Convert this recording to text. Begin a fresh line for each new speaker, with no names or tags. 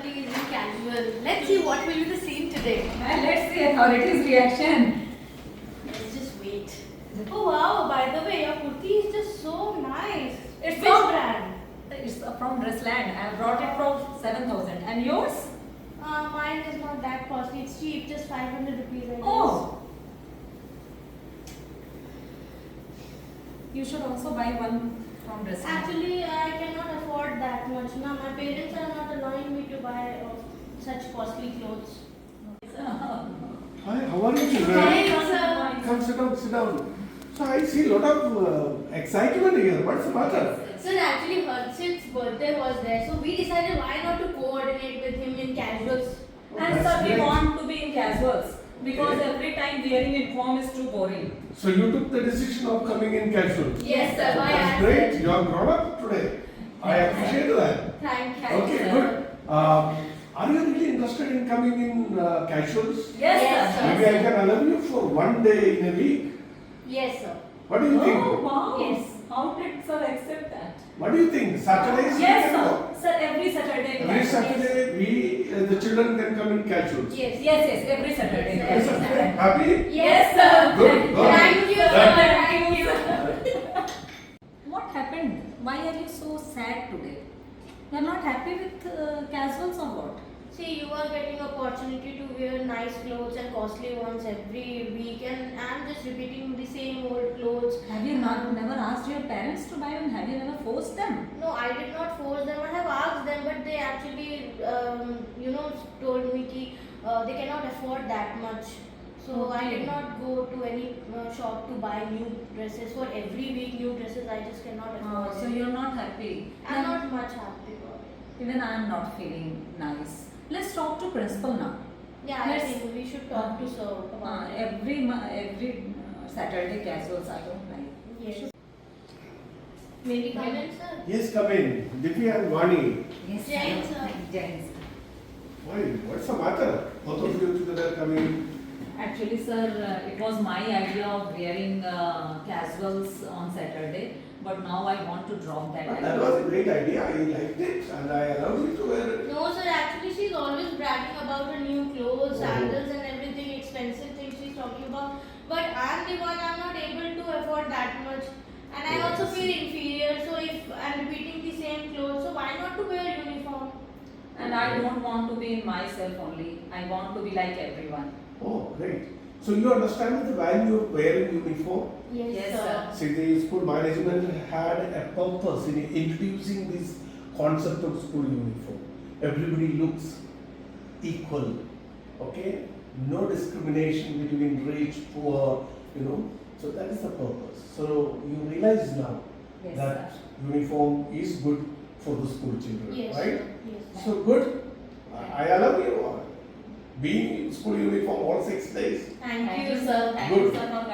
somebody is in casual. Let's see what will be the scene today.
And let's see authorities' reaction.
Let's just wait. Oh wow, by the way, your kurti is just so nice.
It's
Which
from-
brand?
It's from Dressland. I brought it from 7,000. And yours?
Mine is not that costly. It's cheap, just 500 rupees. I guess.
Oh. You should also buy one from Dressland.
Actually, I cannot afford that much. Now, my parents are not allowing me to buy such costly clothes.
Hi, how are you children?
Thanks, sir.
Come sit down, sit down. So I see a lot of excitement here. What's the matter?
Sir, actually, Harshit's birthday was there, so we decided why not to coordinate with him in casuals.
And
That's
sir, we
great.
want to be in casuals because
Okay.
every time wearing uniform is too boring.
So you took the decision of coming in casual.
Yes, sir. Why
That's
I
great.
said-
You are grown up today. I appreciate that.
Thank you.
Okay,
sir.
good. Are you really interested in coming in casuals?
Yes,
Yes,
sir.
sir.
Maybe I can allow you for one day in a week.
Yes, sir.
What do you think?
Oh, wow.
Yes.
How did sir accept that?
What do you think? Saturdays? you
Yes,
can go?
sir. Sir, every Saturday.
Every
yes.
Saturday, the children can come in casuals.
Yes.
Yes, every Saturday.
Yes,
Yes,
sir.
sir. Happy?
Yes, sir.
Good, good.
Thank you, sir.
Thank
Thank you.
What happened? Why are you so sad today? You are not happy with casuals or what?
See, you are getting opportunity to wear nice clothes and costly ones every week, and I'm just repeating the same old clothes.
Have you never asked your parents to buy one? Have you never forced them?
No, I did not force them. I have asked them, but they actually, told me that they cannot afford that much. So I
Okay.
did not go to any shop to buy new dresses for every week. New dresses, I just cannot afford.
So
it.
you're not happy.
I'm not much happy about it.
Even I am not feeling nice. Let's talk to principal now.
Yeah, I
Yes.
think we should talk to sir about it.
Every Saturday casuals I don't like.
Yes. Maybe come in, sir.
Yes, come in. Divya and Vani.
Yes,
Jain, sir.
Jain, sir.
Why? What's the matter? Both of you together coming.
Actually, sir, it was my idea of wearing casuals on Saturday, but now I want to drop that
That
idea.
was a great idea. I liked it and I allowed you to wear it.
No, sir. Actually, she's always bragging about her new clothes,
Oh.
sandals, and everything expensive things she's talking about. But I'm the one. I'm not able to afford that much, and I also feel inferior. So if I'm repeating the same clothes, so why not to wear uniform?
And I don't want to be in myself only. I want to be like everyone.
Oh, great. So you understand the value of wearing uniform?
Yes, sir.
See, the school management had a purpose in introducing this concept of school uniform. Everybody looks equal, okay? No discrimination between rich, poor, So that is the purpose. So you realize now
Yes,
that
sir.
uniform is good for the school children,
Yes,
right?
sir. Yes.
So good. I allow you being in school uniform all 6 days.
Thank you, sir.
Thank you,
Good.
sir, for